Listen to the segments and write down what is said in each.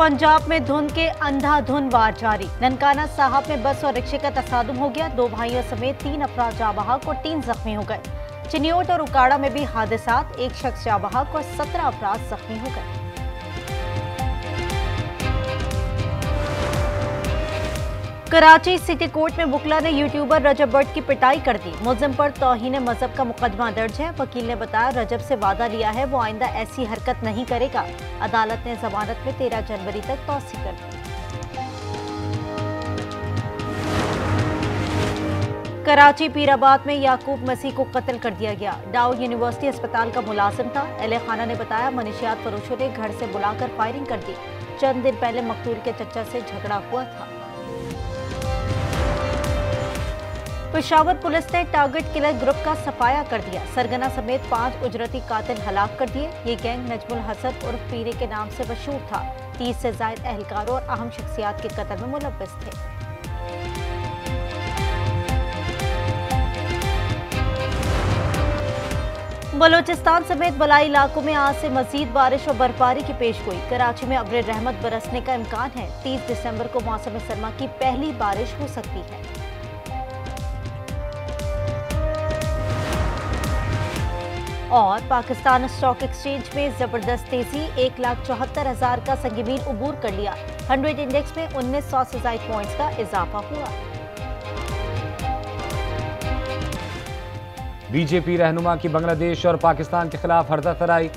पंजाब में धुंध के अंधाधुंध वार जारी। ननकाना साहब में बस और रिक्शे का तसादुम हो गया। 2 भाइयों समेत 3 अफराद जाँ बहक और 3 जख्मी हो गए। चिन्योट और उकाड़ा में भी हादसात, 1 शख्स जाँ बहक और 17 अफराद जख्मी हो गए। कराची सिटी कोर्ट में वुकला ने यूट्यूबर रजब भट्ट की पिटाई कर दी। मुल्जिम पर तौहीन मजहब का मुकदमा दर्ज है। वकील ने बताया रजब से वादा लिया है वो आइंदा ऐसी हरकत नहीं करेगा। अदालत ने जमानत में 13 जनवरी तक तौसी कर दी। कराची पीराबाद में याकूब मसीह को कत्ल कर दिया गया। डाउ यूनिवर्सिटी अस्पताल का मुलाजिम था। अहले खाना ने बताया मनशियात फरोशों ने घर से बुलाकर फायरिंग कर दी। चंद दिन पहले मकतूल के चचा से झगड़ा हुआ था। पेशावर पुलिस ने टारगेट किलर ग्रुप का सफाया कर दिया। सरगना समेत 5 उजरती कातिल हलाक कर दिए। ये गैंग नजमुल हसन उर्फ पीरे के नाम से मशहूर था। 30 से ज्यादा एहलकारों और अहम शख्सियात के कत्ल में मुलव्वस थे। बलूचिस्तान समेत बलाई इलाकों में आज से मजीद बारिश और बर्फबारी की पेशगोई। कराची में अब्र रहमत बरसने का इम्कान है। 30 दिसंबर को मौसम सरमा की पहली बारिश हो सकती है। और पाकिस्तान स्टॉक एक्सचेंज में जबरदस्त तेजी, 1,74,000 का संगीमील उबूर कर लिया। 100 इंडेक्स में 1900 से ज्यादा पॉइंट्स का इजाफा हुआ। बीजेपी रहनुमा की बांग्लादेश और पाकिस्तान के खिलाफ हरदतराई।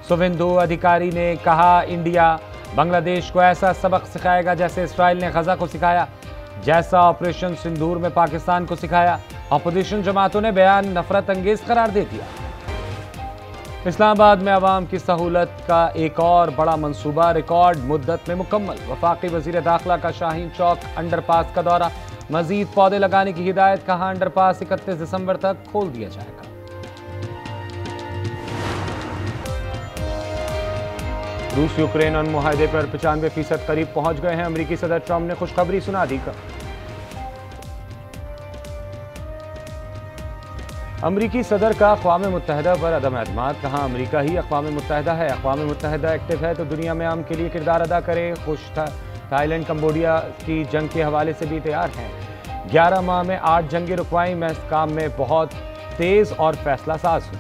सुवेंदु अधिकारी ने कहा इंडिया बांग्लादेश को ऐसा सबक सिखाएगा जैसे इसराइल ने गजा को सिखाया, जैसा ऑपरेशन सिंदूर में पाकिस्तान को सिखाया। अपोजिशन जमातों ने बयान नफरत अंगेज करार दे दिया। इस्लामाबाद में अवाम की सहूलत का एक और बड़ा मंसूबा रिकॉर्ड मुद्दत में मुकम्मल। वफाकी वजीर दाखिला का शाहीन चौक अंडरपास का दौरा। मजीद पौधे लगाने की हिदायत, कहा अंडरपास 31 दिसंबर तक खोल दिया जाएगा। रूस यूक्रेन अन मुआहदे पर 95% करीब पहुंच गए हैं। अमेरिकी सदर ट्रंप ने खुशखबरी सुना दी। अमरीकी सदर का अक़वाम मुत्तहिदा पर अदम एतमाद, कहा अमरीका ही अक़वाम मुत्तहिदा है। अक़वाम मुत्तहिदा एक्टिव है तो दुनिया में अमन के लिए किरदार अदा करे। खुश था थाईलैंड कंबोडिया की जंग के हवाले से भी तैयार हैं। 11 माह में 8 जंगें रुकवाई। मैं इस काम में बहुत तेज और फैसला साज हूं।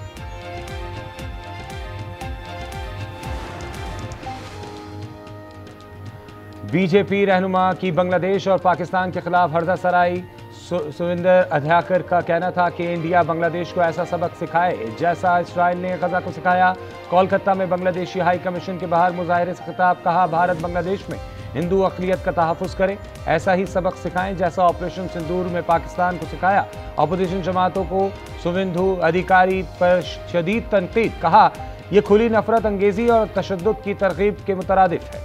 बीजेपी रहनुमा की बांग्लादेश और पाकिस्तान के खिलाफ हरदतराई। सुविंदर अध्याकर का कहना था कि इंडिया बांग्लादेश को ऐसा सबक सिखाए जैसा इसराइल ने गजा को सिखाया। कोलकाता में बांग्लादेशी हाई कमीशन के बाहर मुजाहिरे से खिताब, कहा भारत बांग्लादेश में हिंदू अक़लियत का तहफ़्फ़ुज़ करे, ऐसा ही सबक सिखाएं जैसा ऑपरेशन सिंदूर में पाकिस्तान को सिखाया। अपोजिशन जमातों को सुवेंदु अधिकारी पर शदीद तनकीद, कहा यह खुली नफरत अंगेजी और तशद्दुद की तरगीब के मुतरादिफ है।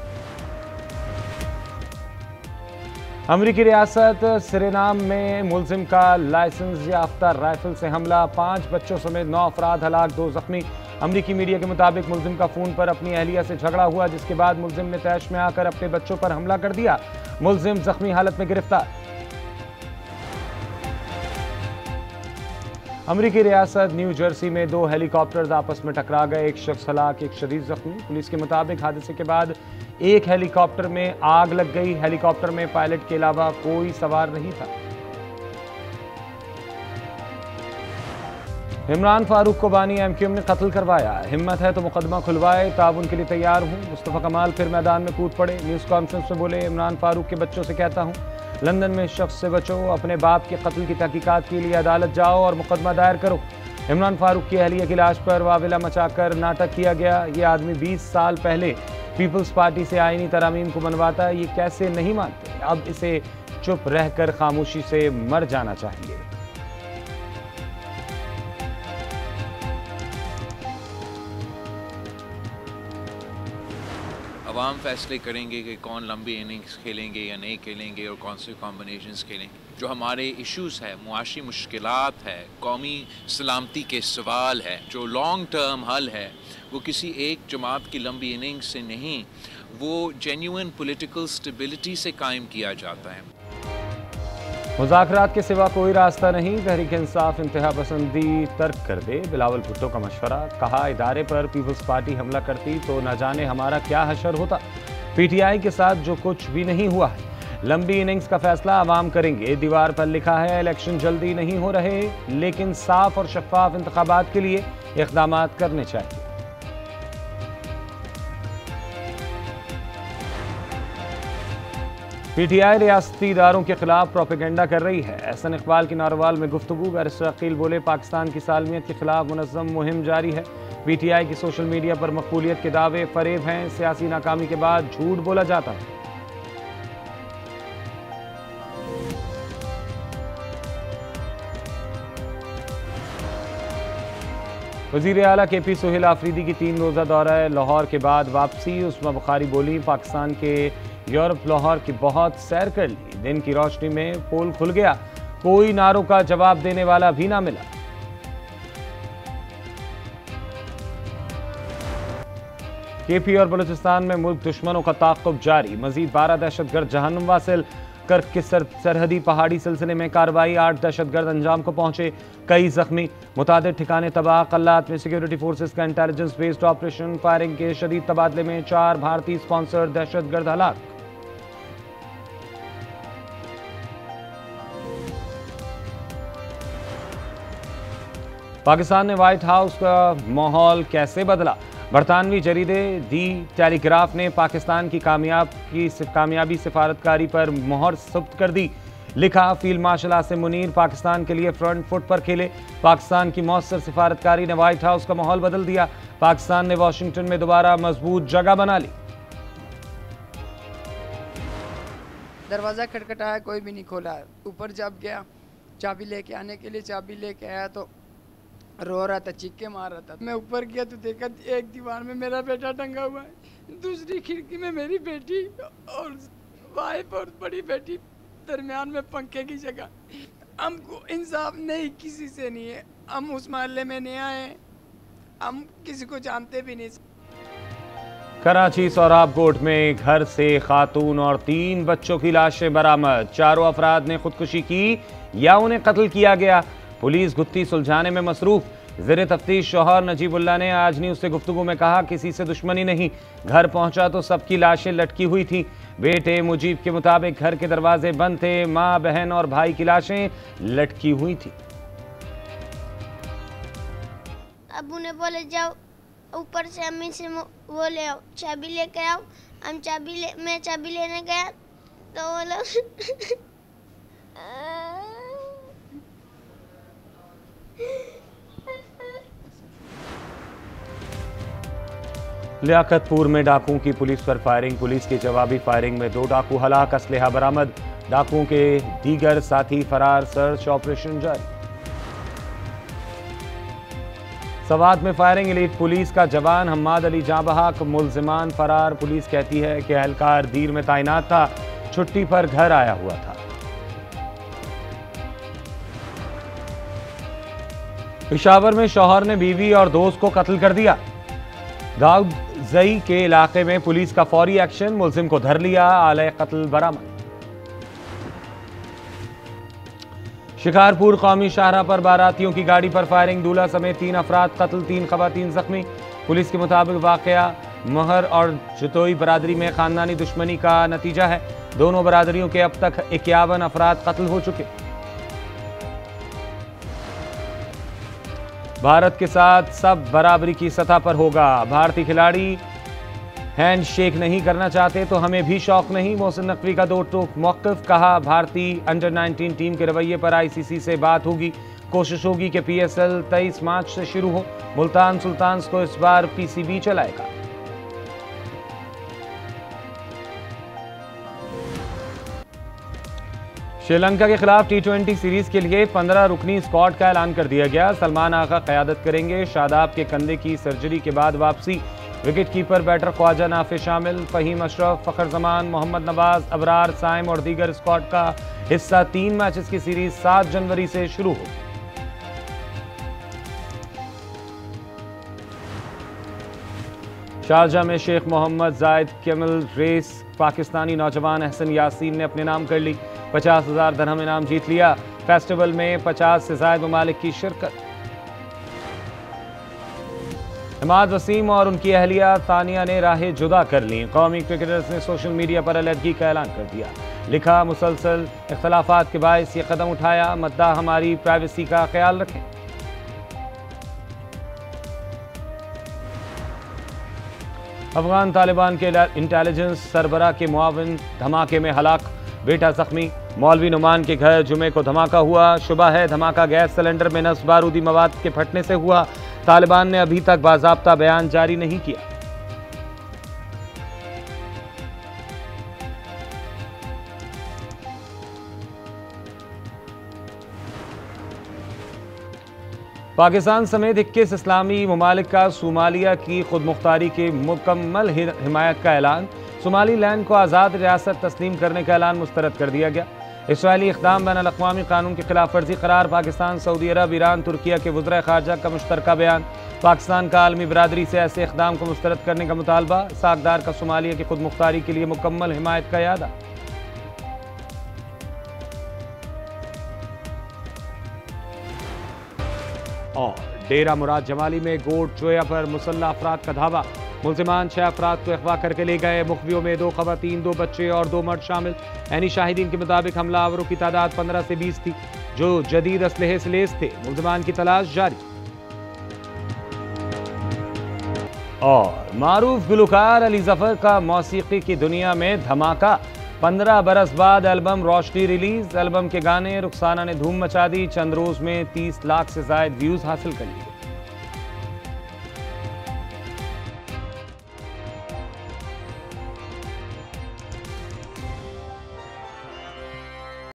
अमरीकी रियासत सुरिनाम में मुलजिम का लाइसेंस याफ्ता राइफल से हमला, 5 बच्चों समेत 9 अफराद हलाक, 2 जख्मी। अमरीकी मीडिया के मुताबिक मुलजिम का फोन पर अपनी अहलिया से झगड़ा हुआ, जिसके बाद मुलजिम ने तैश में आकर अपने बच्चों पर हमला कर दिया। मुलजिम जख्मी हालत में गिरफ्तार। अमरीकी रियासत न्यू जर्सी में 2 हेलीकॉप्टर्स आपस में टकरा गए। 1 शख्स हलाक, 1 शदीद जख्मी। पुलिस के मुताबिक हादसे के बाद 1 हेलीकॉप्टर में आग लग गई। हेलीकॉप्टर में पायलट के अलावा कोई सवार नहीं था। इमरान फारूक को बानी एमक्यूएम ने कत्ल करवाया। हिम्मत है तो मुकदमा खुलवाए, ताउन के लिए तैयार हूं। मुस्तफा कमाल फिर मैदान में कूद पड़े। न्यूज़ कॉन्फ्रेंस में बोले, इमरान फारूक के बच्चों से कहता हूं लंदन में इस शख्स से बचो, अपने बाप के कत्ल की तहकीकात के लिए अदालत जाओ और मुकदमा दायर करो। इमरान फारूक की अहलिया की लाश पर वाविला मचाकर नाटक किया गया। ये आदमी 20 साल पहले पीपल्स पार्टी से आईनी तरामीम को मनवाता है, ये कैसे नहीं मानते? अब इसे चुप रहकर खामोशी से मर जाना चाहिए। अवाम फैसले करेंगे कि कौन लंबी इनिंग्स खेलेंगे या नहीं खेलेंगे और कौन से कॉम्बिनेशंस खेलेंगे। जो हमारे इश्यूज़ है, मुआशी मुश्किलात है, कौमी सलामती के सवाल है, जो लॉन्ग टर्म हल है, वो किसी एक जमात की लंबी इनिंग्स से नहीं, वो जेन्युइन पॉलिटिकल स्टेबिलिटी से कायम किया जाता है। मुज़ाकरात के सिवा कोई रास्ता नहीं, तहरीक इंसाफ इंतहा पसंदी तर्क कर दे। बिलावल भुट्टो का मशवरा, कहा इदारे पर पीपल्स पार्टी हमला करती तो न जाने हमारा क्या हशर होता। पीटीआई के साथ जो कुछ भी नहीं हुआ है। लंबी इनिंग्स का फैसला आवाम करेंगे। दीवार पर लिखा है इलेक्शन जल्दी नहीं हो रहे, लेकिन साफ और शफाफ इंतखाबात के लिए इक़दाम करने चाहिए। पीटीआई रियासती इदारों के खिलाफ प्रोपेगेंडा कर रही है। एहसन इकबाल की नारोवाल में गुफ्तगू। बैरिस्टर अकील बोले, पाकिस्तान की सालमियत के खिलाफ मुनज़्ज़म मुहिम जारी है। पीटीआई की सोशल मीडिया पर मकबूलियत के दावे फरेब हैं। सियासी नाकामी के बाद झूठ बोला जाता है। वज़ीर आला KP सोहेल आफरीदी की 3 रोज़ा दौरा लाहौर के बाद वापसी। उस्मा बुखारी बोली, पाकिस्तान के यूरोप लाहौर की बहुत सैर कर ली। दिन की रोशनी में पोल खुल गया, कोई नारों का जवाब देने वाला भी ना मिला। KP और बलूचिस्तान में मुल्क दुश्मनों का ताक़ुब जारी। मजीद 12 दहशतगर्द जहन्नुम वासिल। कर्क के सरहदी पहाड़ी सिलसिले में कार्रवाई। 8 दहशतगर्द अंजाम को पहुंचे, कई जख्मी। मुतादिद ठिकाने तबाह। कल्लात में सिक्योरिटी फोर्सेस का इंटेलिजेंस बेस्ड ऑपरेशन। फायरिंग के शदीद तबादले में 4 भारतीय स्पॉन्सर्ड दहशतगर्द हलाक। पाकिस्तान ने व्हाइट हाउस का माहौल कैसे बदला। बरतानवी जरीदे दी टेलीग्राफ ने पाकिस्तान की कामयाबी सिफारतकारी पर मोहर सुप्त कर दी। लिखा, फील्ड मार्शल आसिम मुनीर पाकिस्तान के लिए फ्रंट फुट पर खेले। पाकिस्तान की मौसर सिफारतकारी ने व्हाइट हाउस का माहौल बदल दिया। पाकिस्तान ने वाशिंगटन में दोबारा मजबूत जगह बना ली। दरवाज़ा खटखटाया, कोई भी नहीं खोला। ऊपर जब गया चाबी लेके आने के लिए, चाबी लेके आया तो रो रहा था, चीखे मार रहा था। मैं ऊपर गया तो देखा एक दीवार में मेरा बेटा टंगा हुआ है, दूसरी खिड़की में मेरी बेटी और वाइफ और बड़ी बेटी, दरमियान में पंखे की जगह। हमको इंसाफ नहीं, किसी से नहीं है। हम उस मोहल्ले में नया हैं, हम किसी को जानते भी नहीं। कराची सोहराब कोट में घर से खातून और 3 बच्चों की लाशें बरामद। 4 अफराद ने खुदकुशी की या उन्हें कत्ल किया गया। पुलिस गुत्थी सुलझाने में मसरूफ। ज़ेरे तफ्तीश शौहर नजीबुल्लाह ने आज न्यूज़ से गुफ्तगू में कहा, किसी से दुश्मनी नहीं। घर पहुंचा तो सबकी लाशें लटकी हुई थी। बेटे मुजीब के मुताबिक घर के दरवाजे बंद थे। माँ, बहन और भाई की लाशें लटकी हुई थी। अबू ने बोले जाओ ऊपर से अम्मी से वो ले आओ, चाबी लेकर आओ। मैं चाबी लेने गया तो वो लोग लियाकतपुर में डाकुओं की पुलिस पर फायरिंग। पुलिस की जवाबी फायरिंग में 2 डाकू हलाक, असलहा बरामद। डाकुओं के दीगर साथी फरार। सर्च ऑपरेशन जारी। सवात में फायरिंग। एलीट पुलिस का जवान हम्माद अली जाँ बहक, मुल्जिमान फरार। पुलिस कहती है कि एहलकार दीर में तैनात था, छुट्टी पर घर आया हुआ था। पेशावर में शौहर ने बीवी और दोस्त को कत्ल कर दिया। दाऊद जई के इलाके में पुलिस का फौरी एक्शन, मुल्जिम को धर लिया, आले कत्ल बरामद। शिकारपुर कौमी शाहराह पर बारातियों की गाड़ी पर फायरिंग। दूल्हा समेत 3 अफराद कत्ल, 3 खवातीन जख्मी। पुलिस के मुताबिक वाकया महर और जतोई बरादरी में खानदानी दुश्मनी का नतीजा है। दोनों बरादरियों के अब तक 51 अफराद कत्ल हो चुके। भारत के साथ सब बराबरी की सतह पर होगा। भारतीय खिलाड़ी हैंड शेक नहीं करना चाहते तो हमें भी शौक नहीं। मोहसिन नकवी का 2 टोक मौक़िफ़। कहा, भारतीय अंडर 19 टीम के रवैये पर ICC से बात होगी। कोशिश होगी कि PSL 23 मार्च से शुरू हो। मुल्तान सुल्तान्स को इस बार PCB चलाएगा। श्रीलंका के खिलाफ T20 सीरीज के लिए 15 रुकनी स्क्वाड का ऐलान कर दिया गया। सलमान आगा क़यादत करेंगे। शादाब के कंधे की सर्जरी के बाद वापसी। Wicket keeper batter Khwaja Nafay शामिल। फ़हीम अशरफ, फ़खर जमान, मोहम्मद नवाज, अबरार, साइम और दीगर स्क्वाड का हिस्सा। 3 मैचेस की सीरीज 7 जनवरी से शुरू होगी। शारजा में शेख मोहम्मद जायद कैमल रेस पाकिस्तानी नौजवान अहसन यासीन ने अपने नाम कर ली। 50,000 दरहम इनाम जीत लिया। फेस्टिवल में 50 से ज़ायद ममालिक की शिरकत। इमाद वसीम और उनकी अहलिया तानिया ने राहें जुदा कर लीं। कौमी क्रिकेटर्स ने सोशल मीडिया पर अलहदगी का ऐलान कर दिया। लिखा, मुसलसल इख्तलाफात के बायस ये कदम उठाया, मद्दा हमारी प्राइवेसी का ख्याल रखें। अफगान तालिबान के इंटेलिजेंस सरबराह के मुआविन धमाके में हलाक, बेटा जख्मी। मौलवी नुमान के घर जुमे को धमाका हुआ। शुबह है धमाका गैस सिलेंडर में नस्ब बारूदी मवाद के फटने से हुआ। तालिबान ने अभी तक बाज़ाब्ता बयान जारी नहीं किया। पाकिस्तान समेत 21 इस्लामी ममालिक का सोमालिया की खुद मुख्तारी के मुकम्मल हिमायत का ऐलान। सोमाली लैंड को आज़ाद रियासत तस्लीम करने का ऐलान मुस्तरद कर दिया गया। इसराइली इक़दाम बैनुल-अक़वामी कानून की खिलाफ वर्जी करार। पाकिस्तान, सऊदी अरब, ईरान, तुर्किया के वज़ीर ख़ारजा का मुश्तरका बयान। पाकिस्तान का आलमी बरादरी से ऐसे इक़दाम को मुस्तरद करने का मुतालबा। साकदार का सोमालिया की खुद मुख्तारी के लिए मुकम्मल हिमायत का यादा। और डेरा मुराद जमाली में गोट जोया पर मुसल्लह अफराद का धावा। मुल्ज़िमान 6 अफराद को अगवा करके ले गए। मुखबियों में 2 ख़वातीन, 2 बच्चे और 2 मर्द शामिल। ऐनी शाहिदीन के मुताबिक हमलावरों की तादाद 15 से 20 थी, जो जदीद असलहे से लैस थे। मुल्ज़िमान की तलाश जारी। और मारूफ गुलकार अली ज़फ़र का मौसीकी की दुनिया में धमाका। 15 बरस बाद एल्बम रोशनी रिलीज। एल्बम के गाने रुखसाना ने धूम मचा दी। चंद रोज में 30 लाख से ज़ायद व्यूज हासिल कर लिए।